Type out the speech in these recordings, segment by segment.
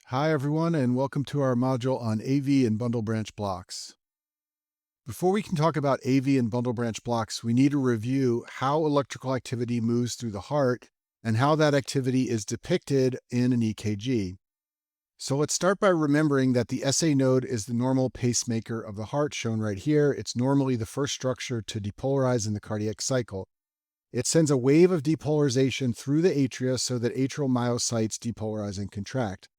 Hi everyone, and welcome to our module on AV and bundle branch blocks. Before we can talk about AV and bundle branch blocks, we need to review how electrical activity moves through the heart and how that activity is depicted in an EKG. So let's start by remembering that the SA node is the normal pacemaker of the heart, shown right here. It's normally the first structure to depolarize in the cardiac cycle. It sends a wave of depolarization through the atria so that atrial myocytes depolarize and contract.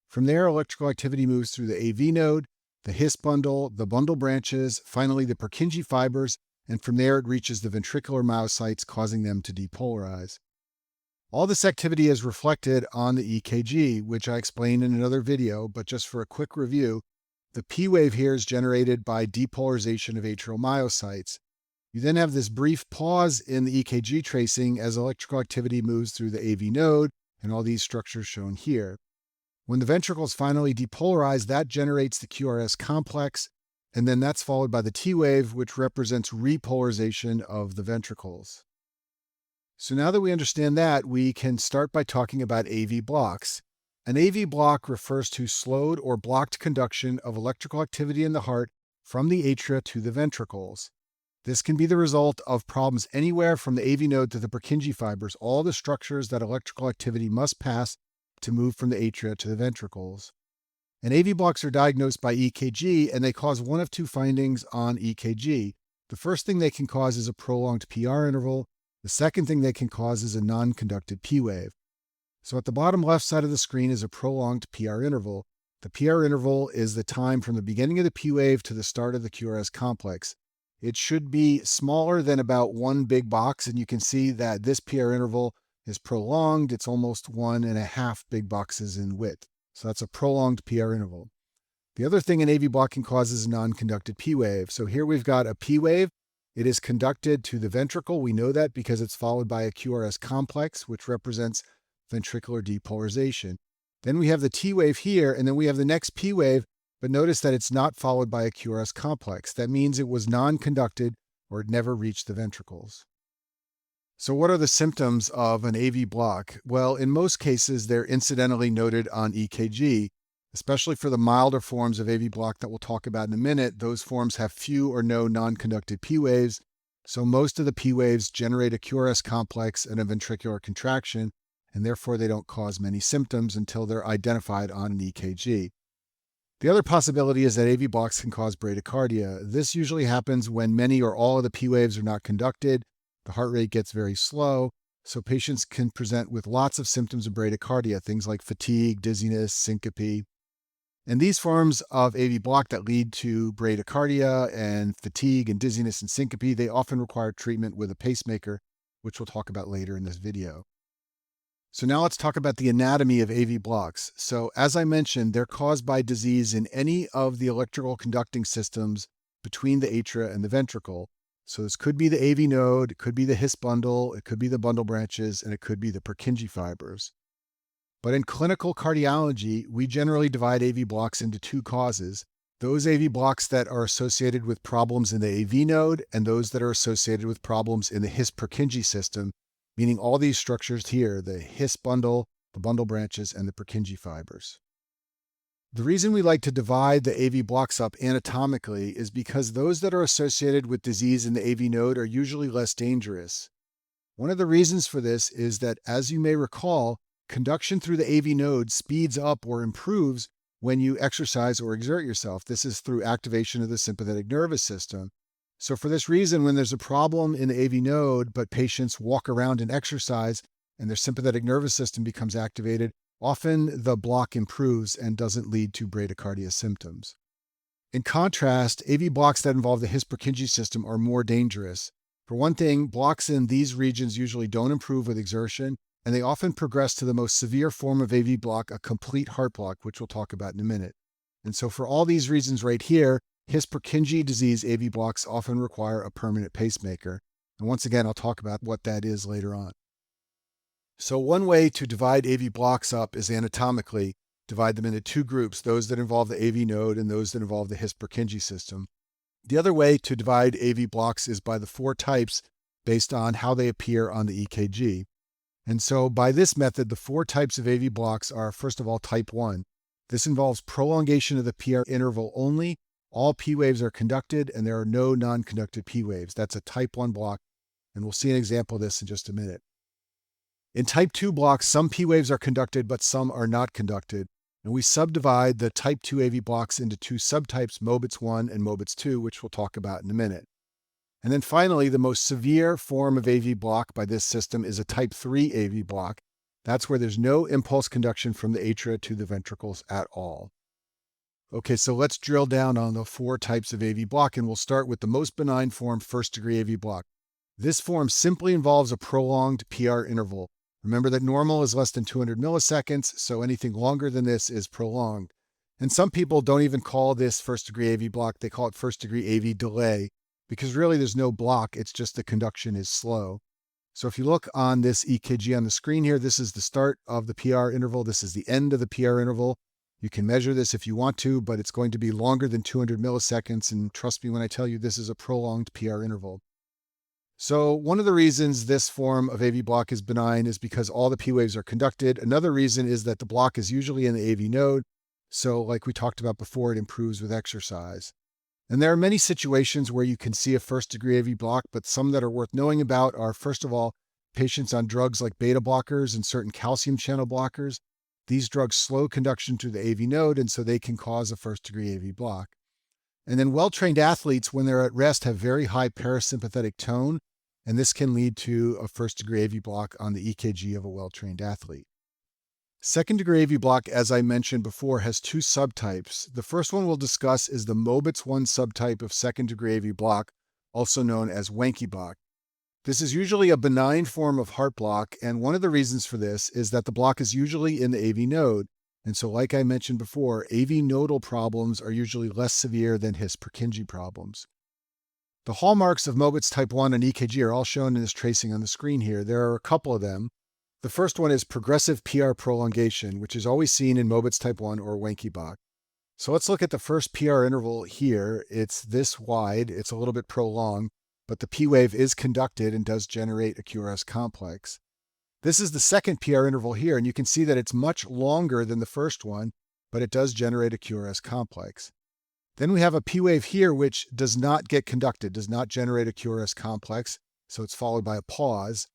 From there, electrical activity moves through the AV node, the His bundle, the bundle branches, finally the Purkinje fibers, and from there it reaches the ventricular myocytes, causing them to depolarize. All this activity is reflected on the EKG, which I explained in another video, but just for a quick review, the P wave here is generated by depolarization of atrial myocytes. You then have this brief pause in the EKG tracing as electrical activity moves through the AV node and all these structures shown here. When the ventricles finally depolarize, that generates the QRS complex, and then that's followed by the T wave, which represents repolarization of the ventricles. So now that we understand that, we can start by talking about AV blocks. An AV block refers to slowed or blocked conduction of electrical activity in the heart from the atria to the ventricles. This can be the result of problems anywhere from the AV node to the Purkinje fibers, all the structures that electrical activity must pass to move from the atria to the ventricles. And AV blocks are diagnosed by EKG, and they cause one of two findings on EKG. The first thing they can cause is a prolonged PR interval. The second thing they can cause is a non-conductive P wave. So at the bottom left side of the screen is a prolonged PR interval. The PR interval is the time from the beginning of the P wave to the start of the QRS complex. It should be smaller than about one big box, and you can see that this PR interval is prolonged. It's almost 1.5 big boxes in width. So that's a prolonged PR interval. The other thing an AV block can cause is a non-conducted P wave. So here we've got a P wave. It is conducted to the ventricle. We know that because it's followed by a QRS complex, which represents ventricular depolarization. Then we have the T wave here, and then we have the next P wave, but notice that it's not followed by a QRS complex. That means it was non-conducted or it never reached the ventricles. So what are the symptoms of an AV block? Well, in most cases, they're incidentally noted on EKG, especially for the milder forms of AV block that we'll talk about in a minute. Those forms have few or no non-conductive P waves, so most of the P waves generate a QRS complex and a ventricular contraction, and therefore they don't cause many symptoms until they're identified on an EKG. The other possibility is that AV blocks can cause bradycardia. This usually happens when many or all of the P waves are not conducted. The heart rate gets very slow, so patients can present with lots of symptoms of bradycardia, things like fatigue, dizziness, syncope. And these forms of AV block that lead to bradycardia and fatigue and dizziness and syncope, they often require treatment with a pacemaker, which we'll talk about later in this video. So now let's talk about the anatomy of AV blocks. So as I mentioned, they're caused by disease in any of the electrical conducting systems between the atria and the ventricle. So this could be the AV node, it could be the His bundle, it could be the bundle branches, and it could be the Purkinje fibers. But in clinical cardiology, we generally divide AV blocks into two causes: those AV blocks that are associated with problems in the AV node and those that are associated with problems in the His-Purkinje system, meaning all these structures here, the His bundle, the bundle branches, and the Purkinje fibers. The reason we like to divide the AV blocks up anatomically is because those that are associated with disease in the AV node are usually less dangerous. One of the reasons for this is that, as you may recall, conduction through the AV node speeds up or improves when you exercise or exert yourself. This is through activation of the sympathetic nervous system. So for this reason, when there's a problem in the AV node, but patients walk around and exercise and their sympathetic nervous system becomes activated, often the block improves and doesn't lead to bradycardia symptoms. In contrast, AV blocks that involve the His-Purkinje system are more dangerous. For one thing, blocks in these regions usually don't improve with exertion, and they often progress to the most severe form of AV block, a complete heart block, which we'll talk about in a minute. And so for all these reasons right here, His-Purkinje disease AV blocks often require a permanent pacemaker. And once again, I'll talk about what that is later on. So one way to divide AV blocks up is anatomically, divide them into two groups, those that involve the AV node and those that involve the His-Purkinje system. The other way to divide AV blocks is by the four types based on how they appear on the EKG. And so by this method, the four types of AV blocks are, first of all, type 1. This involves prolongation of the PR interval only. All P waves are conducted, and there are no non-conducted P waves. That's a type 1 block, and we'll see an example of this in just a minute. In type 2 blocks, some P waves are conducted, but some are not conducted. And we subdivide the type 2 AV blocks into two subtypes, Mobitz 1 and Mobitz 2, which we'll talk about in a minute. And then finally, the most severe form of AV block by this system is a type 3 AV block. That's where there's no impulse conduction from the atria to the ventricles at all. Okay, so let's drill down on the four types of AV block, and we'll start with the most benign form, first-degree AV block. This form simply involves a prolonged PR interval. Remember that normal is less than 200 milliseconds, so anything longer than this is prolonged. And some people don't even call this first-degree AV block, they call it first-degree AV delay, because really there's no block, it's just the conduction is slow. So if you look on this EKG on the screen here, this is the start of the PR interval, this is the end of the PR interval. You can measure this if you want to, but it's going to be longer than 200 milliseconds, and trust me when I tell you this is a prolonged PR interval. So one of the reasons this form of AV block is benign is because all the P waves are conducted. Another reason is that the block is usually in the AV node, so like we talked about before, it improves with exercise. And there are many situations where you can see a first-degree AV block, but some that are worth knowing about are, first of all, patients on drugs like beta blockers and certain calcium channel blockers. These drugs slow conduction to the AV node, and so they can cause a first-degree AV block. And then well-trained athletes, when they're at rest, have very high parasympathetic tone, and this can lead to a first-degree AV block on the EKG of a well-trained athlete. Second-degree AV block, as I mentioned before, has two subtypes. The first one we'll discuss is the Mobitz 1 subtype of second-degree AV block, also known as Wenke block. This is usually a benign form of heart block, and one of the reasons for this is that the block is usually in the AV node. And so like I mentioned before, AV nodal problems are usually less severe than His-Purkinje problems. The hallmarks of Mobitz type 1 and EKG are all shown in this tracing on the screen here. There are a couple of them. The first one is progressive PR prolongation, which is always seen in Mobitz type 1 or Wenke block. So let's look at the first PR interval here. It's this wide, it's a little bit prolonged, but the P wave is conducted and does generate a QRS complex. This is the second PR interval here, and you can see that it's much longer than the first one, but it does generate a QRS complex. Then we have a P wave here which does not get conducted, does not generate a QRS complex, so it's followed by a pause.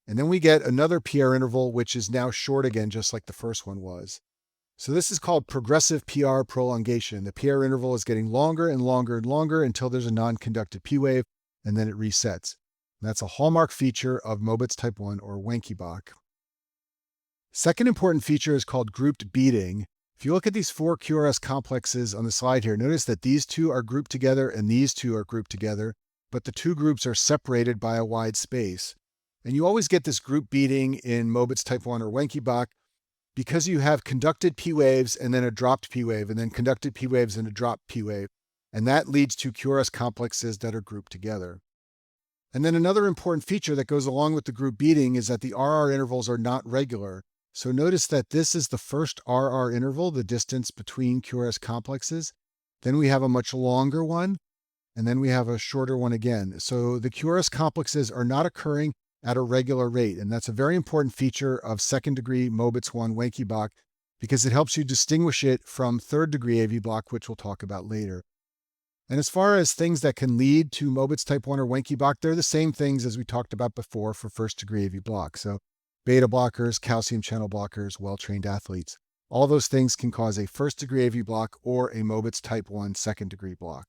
And then we get another PR interval which is now short again, just like the first one was. So this is called progressive PR prolongation. The PR interval is getting longer and longer and longer until there's a non-conducted P wave, and then it resets. That's a hallmark feature of Mobitz type 1 or Wenke block. Second important feature is called grouped beating. If you look at these four QRS complexes on the slide here, notice that these two are grouped together and these two are grouped together, but the two groups are separated by a wide space. And you always get this group beating in Mobitz type 1 or Wenke block because you have conducted P waves and then a dropped P wave, and then conducted P waves and a dropped P wave. And that leads to QRS complexes that are grouped together. And then another important feature that goes along with the group beating is that the RR intervals are not regular. So notice that this is the first RR interval, the distance between QRS complexes. Then we have a much longer one, and then we have a shorter one again. So the QRS complexes are not occurring at a regular rate, and that's a very important feature of second-degree Mobitz 1 Wenke block because it helps you distinguish it from third-degree AV block, which we'll talk about later. And as far as things that can lead to Mobitz type 1 or Wenke block, they're the same things as we talked about before for first-degree AV block. So beta blockers, calcium channel blockers, well-trained athletes. All those things can cause a first-degree AV block or a Mobitz type 1 second-degree block.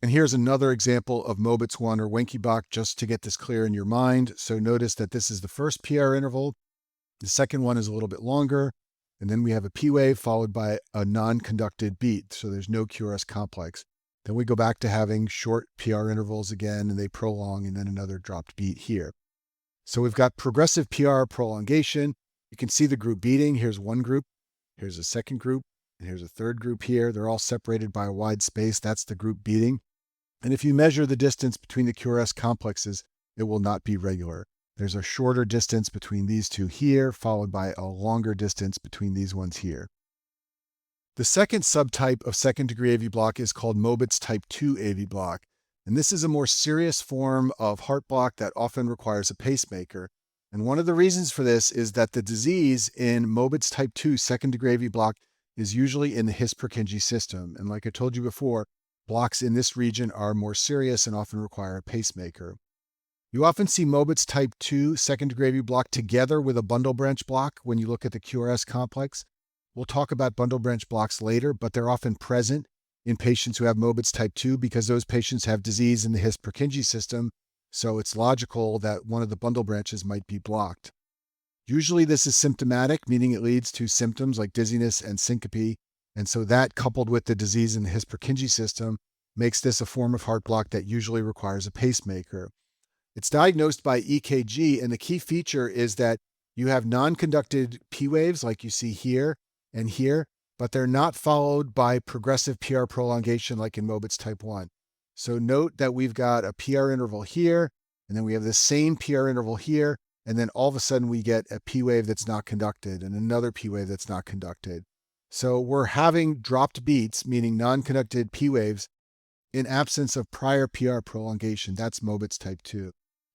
And here's another example of Mobitz 1 or Wenke block just to get this clear in your mind. So notice that this is the first PR interval. The second one is a little bit longer. And then we have a P wave followed by a non-conducted beat. So there's no QRS complex. Then we go back to having short PR intervals again, and they prolong, and then another dropped beat here. So we've got progressive PR prolongation. You can see the group beating. Here's one group, here's a second group, and here's a third group here. They're all separated by a wide space. That's the group beating. And if you measure the distance between the QRS complexes, it will not be regular. There's a shorter distance between these two here, followed by a longer distance between these ones here. The second subtype of second-degree AV block is called Mobitz type 2 AV block. And this is a more serious form of heart block that often requires a pacemaker. And one of the reasons for this is that the disease in Mobitz type 2 second-degree AV block is usually in the His-Purkinje system. And like I told you before, blocks in this region are more serious and often require a pacemaker. You often see Mobitz type 2 second-degree AV block together with a bundle branch block when you look at the QRS complex. We'll talk about bundle branch blocks later, but they're often present in patients who have Mobitz type 2 because those patients have disease in the His-Purkinje system, so it's logical that one of the bundle branches might be blocked. Usually this is symptomatic, meaning it leads to symptoms like dizziness and syncope, and so that, coupled with the disease in the His-Purkinje system, makes this a form of heart block that usually requires a pacemaker. It's diagnosed by EKG, and the key feature is that you have non-conducted P waves like you see here and here, but they're not followed by progressive PR prolongation like in Mobitz type 1. So note that we've got a PR interval here, and then we have the same PR interval here, and then all of a sudden we get a P wave that's not conducted and another P wave that's not conducted. So we're having dropped beats, meaning non-conducted P waves, in absence of prior PR prolongation. That's Mobitz type 2.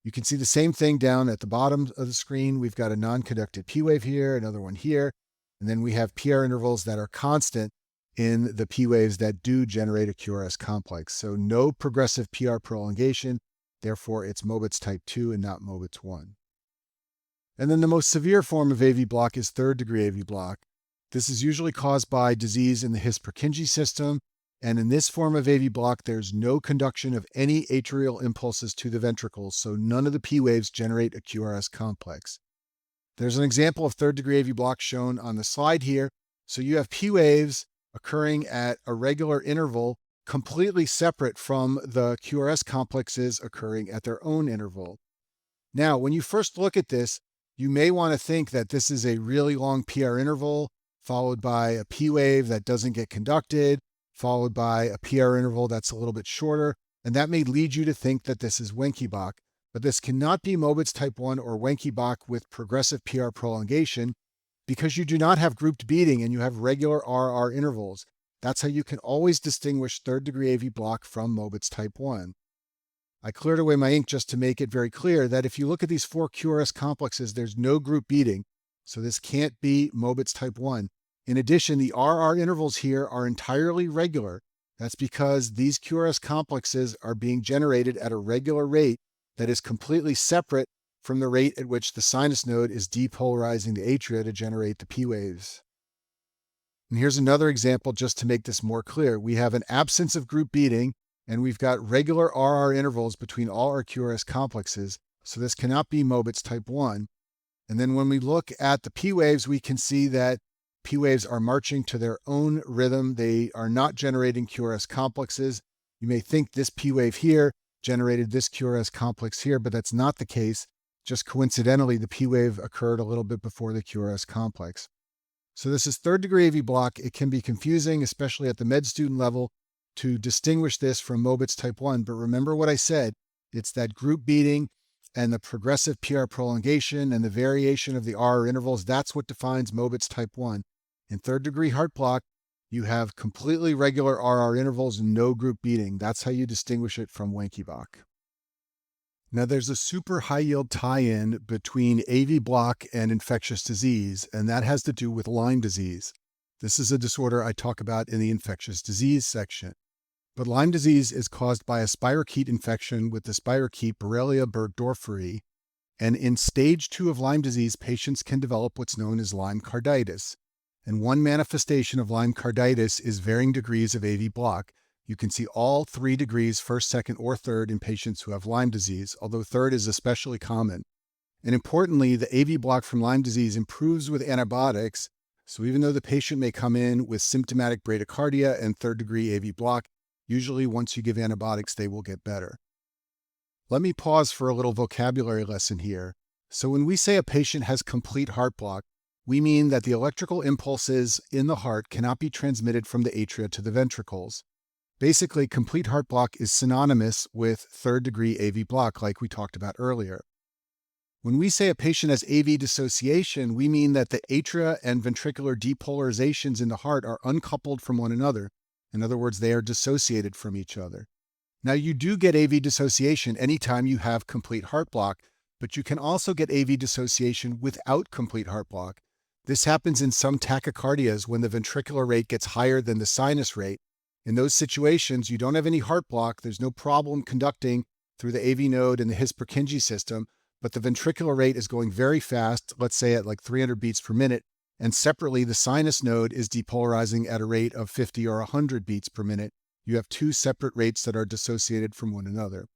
You can see the same thing down at the bottom of the screen. We've got a non-conducted P wave here, another one here, and then we have PR intervals that are constant in the P waves that do generate a QRS complex. So no progressive PR prolongation, therefore it's Mobitz type 2 and not Mobitz 1. And then the most severe form of AV block is third-degree AV block. This is usually caused by disease in the His-Purkinje system, and in this form of AV block, there's no conduction of any atrial impulses to the ventricles, so none of the P waves generate a QRS complex. There's an example of third-degree AV block shown on the slide here. So you have P waves occurring at a regular interval, completely separate from the QRS complexes occurring at their own interval. Now, when you first look at this, you may want to think that this is a really long PR interval, followed by a P wave that doesn't get conducted, followed by a PR interval that's a little bit shorter, and that may lead you to think that this is Wenckebach, but this cannot be Mobitz type 1 or Wenckebach with progressive PR prolongation because you do not have grouped beating and you have regular RR intervals. That's how you can always distinguish third-degree AV block from Mobitz type 1. I cleared away my ink just to make it very clear that if you look at these 4 QRS complexes, there's no group beating, so this can't be Mobitz type 1. In addition, the RR intervals here are entirely regular. That's because these QRS complexes are being generated at a regular rate that is completely separate from the rate at which the sinus node is depolarizing the atria to generate the P waves. And here's another example just to make this more clear. We have an absence of group beating, and we've got regular RR intervals between all our QRS complexes, so this cannot be Mobitz type 1. And then when we look at the P waves, we can see that P waves are marching to their own rhythm. They are not generating QRS complexes. You may think this P wave here generated this QRS complex here, but that's not the case. Just coincidentally, the P wave occurred a little bit before the QRS complex. So this is third-degree AV block. It can be confusing, especially at the med student level, to distinguish this from Mobitz type 1. But remember what I said. It's that group beating and the progressive PR prolongation and the variation of the RR intervals. That's what defines Mobitz type 1. In third-degree heart block, you have completely regular RR intervals and no group beating. That's how you distinguish it from Wenckebach. Now, there's a super high-yield tie-in between AV block and infectious disease, and that has to do with Lyme disease. This is a disorder I talk about in the infectious disease section. But Lyme disease is caused by a spirochete infection with the spirochete Borrelia burgdorferi, and in stage 2 of Lyme disease, patients can develop what's known as Lyme carditis. And one manifestation of Lyme carditis is varying degrees of AV block. You can see all 3 degrees, first, second, or third in patients who have Lyme disease, although third is especially common. And importantly, the AV block from Lyme disease improves with antibiotics. So even though the patient may come in with symptomatic bradycardia and third-degree AV block, usually once you give antibiotics, they will get better. Let me pause for a little vocabulary lesson here. So when we say a patient has complete heart block, we mean that the electrical impulses in the heart cannot be transmitted from the atria to the ventricles. Basically, complete heart block is synonymous with third-degree AV block, like we talked about earlier. When we say a patient has AV dissociation, we mean that the atria and ventricular depolarizations in the heart are uncoupled from one another. In other words, they are dissociated from each other. Now, you do get AV dissociation anytime you have complete heart block, but you can also get AV dissociation without complete heart block. This happens in some tachycardias when the ventricular rate gets higher than the sinus rate. In those situations, you don't have any heart block, there's no problem conducting through the AV node and the His-Purkinje system, but the ventricular rate is going very fast, let's say at like 300 beats per minute, and separately the sinus node is depolarizing at a rate of 50 or 100 beats per minute. You have two separate rates that are dissociated from one another.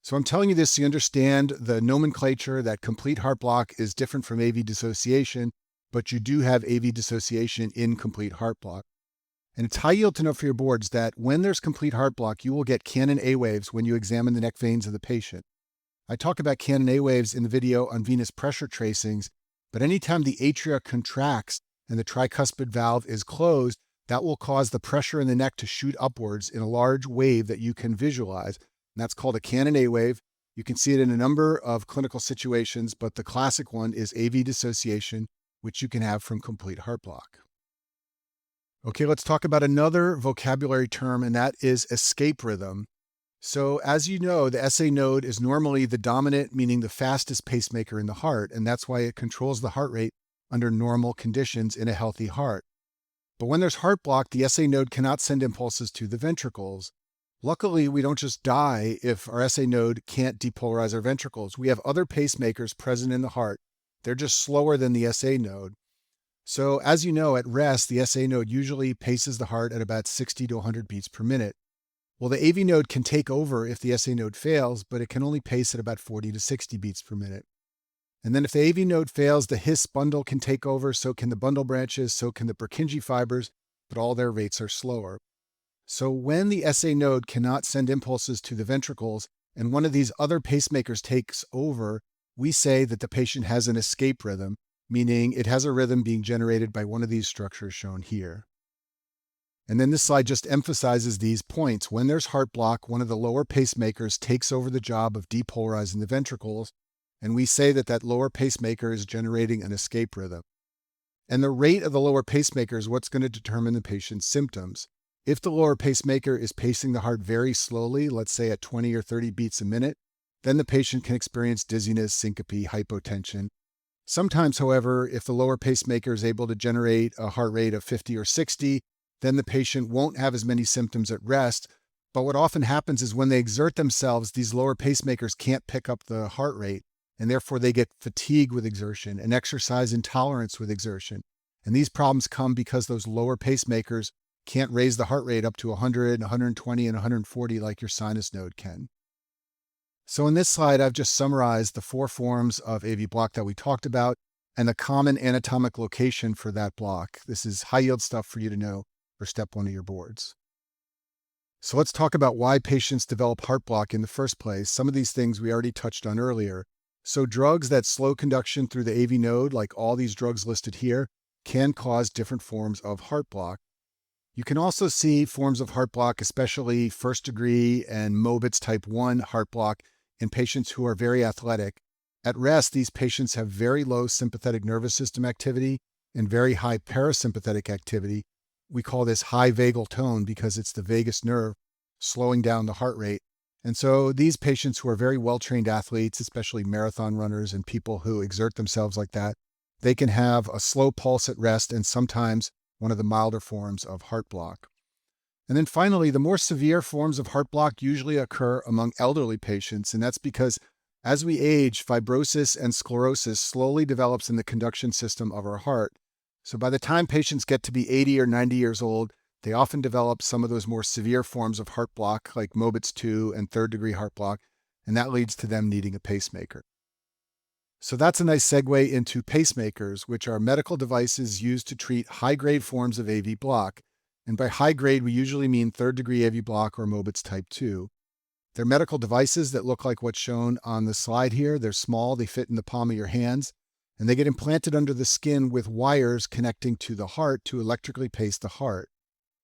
So I'm telling you this so you understand the nomenclature that complete heart block is different from AV dissociation, but you do have AV dissociation in complete heart block. And it's high yield to know for your boards that when there's complete heart block, you will get Canon A waves when you examine the neck veins of the patient. I talk about Canon A waves in the video on venous pressure tracings, but anytime the atria contracts and the tricuspid valve is closed, that will cause the pressure in the neck to shoot upwards in a large wave that you can visualize. And that's called a Canon A wave. You can see it in a number of clinical situations, but the classic one is AV dissociation, which you can have from complete heart block. Okay, let's talk about another vocabulary term, and that is escape rhythm. So as you know, the SA node is normally the dominant, meaning the fastest pacemaker in the heart, and that's why it controls the heart rate under normal conditions in a healthy heart. But when there's heart block, the SA node cannot send impulses to the ventricles. Luckily, we don't just die if our SA node can't depolarize our ventricles. We have other pacemakers present in the heart. They're just slower than the SA node. So as you know, at rest, the SA node usually paces the heart at about 60 to 100 beats per minute. Well, the AV node can take over if the SA node fails, but it can only pace at about 40 to 60 beats per minute. And then if the AV node fails, the His bundle can take over, so can the bundle branches, so can the Purkinje fibers, but all their rates are slower. So when the SA node cannot send impulses to the ventricles and one of these other pacemakers takes over, we say that the patient has an escape rhythm, meaning it has a rhythm being generated by one of these structures shown here. And then this slide just emphasizes these points. When there's heart block, one of the lower pacemakers takes over the job of depolarizing the ventricles, and we say that that lower pacemaker is generating an escape rhythm. And the rate of the lower pacemaker is what's going to determine the patient's symptoms. If the lower pacemaker is pacing the heart very slowly, let's say at 20 or 30 beats a minute, then the patient can experience dizziness, syncope, hypotension. Sometimes, however, if the lower pacemaker is able to generate a heart rate of 50 or 60, then the patient won't have as many symptoms at rest. But what often happens is when they exert themselves, these lower pacemakers can't pick up the heart rate, and therefore they get fatigue with exertion and exercise intolerance with exertion. And these problems come because those lower pacemakers can't raise the heart rate up to 100, 120, and 140 like your sinus node can. So in this slide, I've just summarized the 4 forms of AV block that we talked about and the common anatomic location for that block. This is high yield stuff for you to know for step 1 of your boards. So let's talk about why patients develop heart block in the first place. Some of these things we already touched on earlier. So drugs that slow conduction through the AV node, like all these drugs listed here, can cause different forms of heart block. You can also see forms of heart block, especially first degree and Mobitz type 1 heart block in patients who are very athletic. At rest, these patients have very low sympathetic nervous system activity and very high parasympathetic activity. We call this high vagal tone because it's the vagus nerve slowing down the heart rate. And so these patients who are very well-trained athletes, especially marathon runners and people who exert themselves like that, they can have a slow pulse at rest and sometimes one of the milder forms of heart block. And then finally, the more severe forms of heart block usually occur among elderly patients, and that's because as we age, fibrosis and sclerosis slowly develops in the conduction system of our heart. So by the time patients get to be 80 or 90 years old, they often develop some of those more severe forms of heart block like Mobitz 2 and third degree heart block, and that leads to them needing a pacemaker. So that's a nice segue into pacemakers, which are medical devices used to treat high-grade forms of AV block. And by high-grade, we usually mean third-degree AV block or Mobitz type 2. They're medical devices that look like what's shown on the slide here. They're small, they fit in the palm of your hands, and they get implanted under the skin with wires connecting to the heart to electrically pace the heart.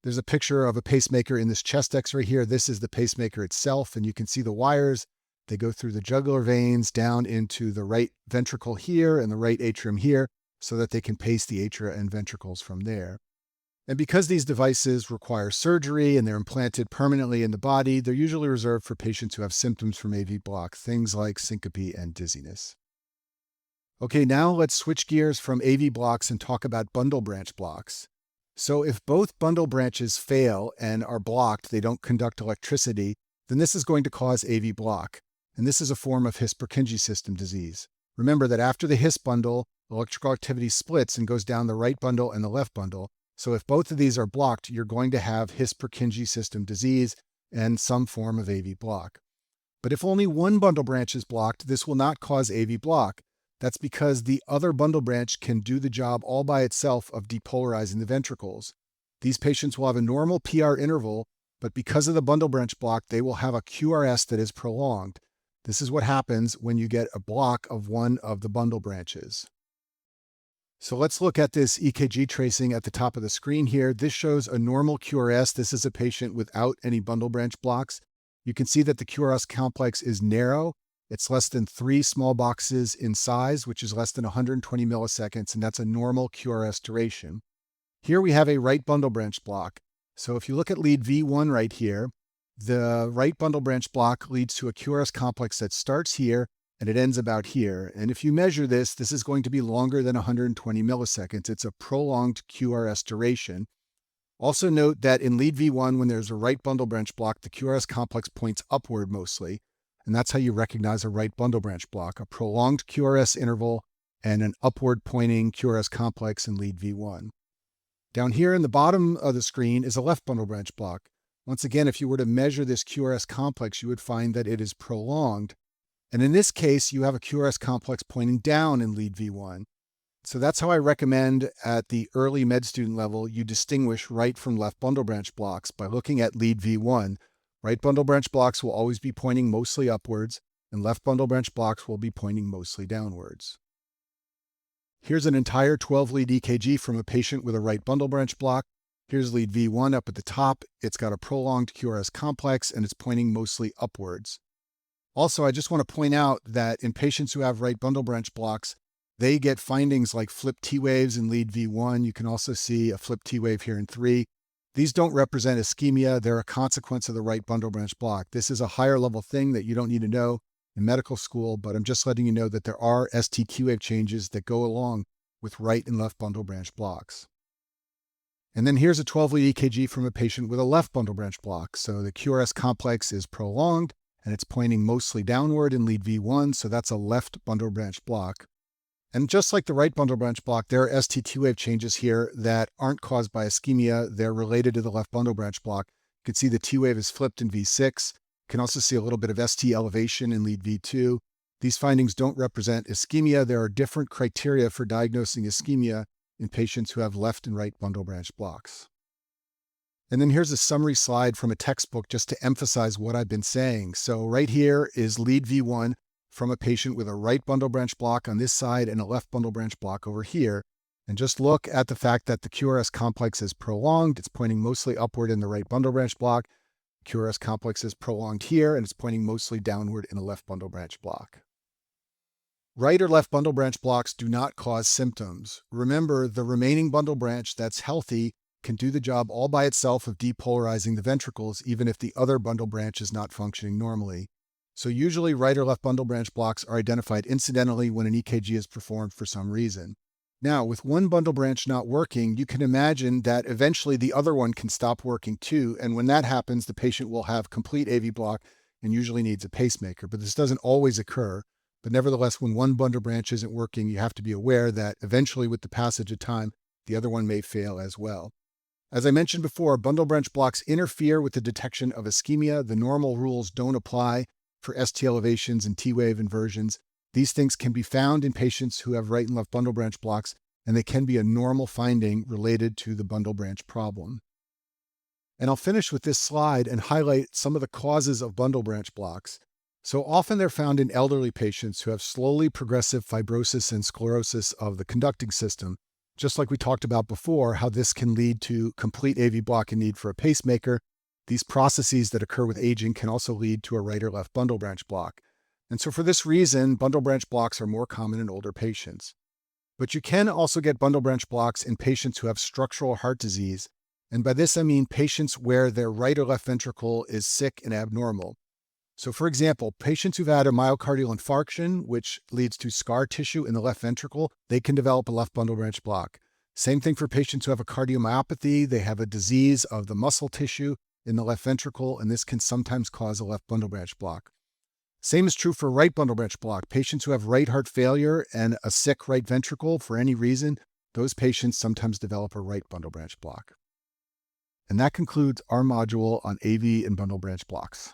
There's a picture of a pacemaker in this chest x-ray here. This is the pacemaker itself, and you can see the wires. They go through the jugular veins down into the right ventricle here and the right atrium here so that they can pace the atria and ventricles from there. And because these devices require surgery and they're implanted permanently in the body, they're usually reserved for patients who have symptoms from AV block, things like syncope and dizziness. Okay, now let's switch gears from AV blocks and talk about bundle branch blocks. So if both bundle branches fail and are blocked, they don't conduct electricity, then this is going to cause AV block. And this is a form of His-Purkinje system disease. Remember that after the His bundle, electrical activity splits and goes down the right bundle and the left bundle. So if both of these are blocked, you're going to have His-Purkinje system disease and some form of AV block. But if only one bundle branch is blocked, this will not cause AV block. That's because the other bundle branch can do the job all by itself of depolarizing the ventricles. These patients will have a normal PR interval, but because of the bundle branch block, they will have a QRS that is prolonged. This is what happens when you get a block of one of the bundle branches. So let's look at this EKG tracing at the top of the screen here. This shows a normal QRS. This is a patient without any bundle branch blocks. You can see that the QRS complex is narrow. It's less than 3 small boxes in size, which is less than 120 milliseconds, and that's a normal QRS duration. Here we have a right bundle branch block. So if you look at lead V1 right here, the right bundle branch block leads to a QRS complex that starts here and it ends about here. And if you measure this, this is going to be longer than 120 milliseconds. It's a prolonged QRS duration. Also note that in lead V1, when there's a right bundle branch block, the QRS complex points upward mostly. And that's how you recognize a right bundle branch block, a prolonged QRS interval and an upward pointing QRS complex in lead V1. Down here in the bottom of the screen is a left bundle branch block. Once again, if you were to measure this QRS complex, you would find that it is prolonged. And in this case, you have a QRS complex pointing down in lead V1. So that's how I recommend at the early med student level, you distinguish right from left bundle branch blocks by looking at lead V1. Right bundle branch blocks will always be pointing mostly upwards, and left bundle branch blocks will be pointing mostly downwards. Here's an entire 12-lead EKG from a patient with a right bundle branch block. Here's lead V1 up at the top. It's got a prolonged QRS complex, and it's pointing mostly upwards. Also, I just want to point out that in patients who have right bundle branch blocks, they get findings like flip T waves in lead V1. You can also see a flip T wave here in 3. These don't represent ischemia. They're a consequence of the right bundle branch block. This is a higher level thing that you don't need to know in medical school, but I'm just letting you know that there are ST wave changes that go along with right and left bundle branch blocks. And then here's a 12-lead EKG from a patient with a left bundle branch block. So the QRS complex is prolonged and it's pointing mostly downward in lead V1, so that's a left bundle branch block. And just like the right bundle branch block, there are ST wave changes here that aren't caused by ischemia. They're related to the left bundle branch block. You can see the T wave is flipped in V6. You can also see a little bit of ST elevation in lead V2. These findings don't represent ischemia. There are different criteria for diagnosing ischemia in patients who have left and right bundle branch blocks. And then here's a summary slide from a textbook just to emphasize what I've been saying. So right here is lead V1 from a patient with a right bundle branch block on this side and a left bundle branch block over here. And just look at the fact that the QRS complex is prolonged. It's pointing mostly upward in the right bundle branch block. QRS complex is prolonged here and it's pointing mostly downward in a left bundle branch block. Right or left bundle branch blocks do not cause symptoms. Remember, the remaining bundle branch that's healthy can do the job all by itself of depolarizing the ventricles, even if the other bundle branch is not functioning normally. So usually right or left bundle branch blocks are identified incidentally when an EKG is performed for some reason. Now, with one bundle branch not working, you can imagine that eventually the other one can stop working too, and when that happens, the patient will have complete AV block and usually needs a pacemaker. But this doesn't always occur. But nevertheless, when one bundle branch isn't working, you have to be aware that eventually with the passage of time, the other one may fail as well. As I mentioned before, bundle branch blocks interfere with the detection of ischemia. The normal rules don't apply for ST elevations and T wave inversions. These things can be found in patients who have right and left bundle branch blocks, and they can be a normal finding related to the bundle branch problem. And I'll finish with this slide and highlight some of the causes of bundle branch blocks. So often they're found in elderly patients who have slowly progressive fibrosis and sclerosis of the conducting system. Just like we talked about before, how this can lead to complete AV block and need for a pacemaker. These processes that occur with aging can also lead to a right or left bundle branch block. And so for this reason, bundle branch blocks are more common in older patients. But you can also get bundle branch blocks in patients who have structural heart disease. And by this, I mean patients where their right or left ventricle is sick and abnormal. So, for example, patients who've had a myocardial infarction, which leads to scar tissue in the left ventricle, they can develop a left bundle branch block. Same thing for patients who have a cardiomyopathy. They have a disease of the muscle tissue in the left ventricle, and this can sometimes cause a left bundle branch block. Same is true for right bundle branch block. Patients who have right heart failure and a sick right ventricle for any reason, those patients sometimes develop a right bundle branch block. And that concludes our module on AV and bundle branch blocks.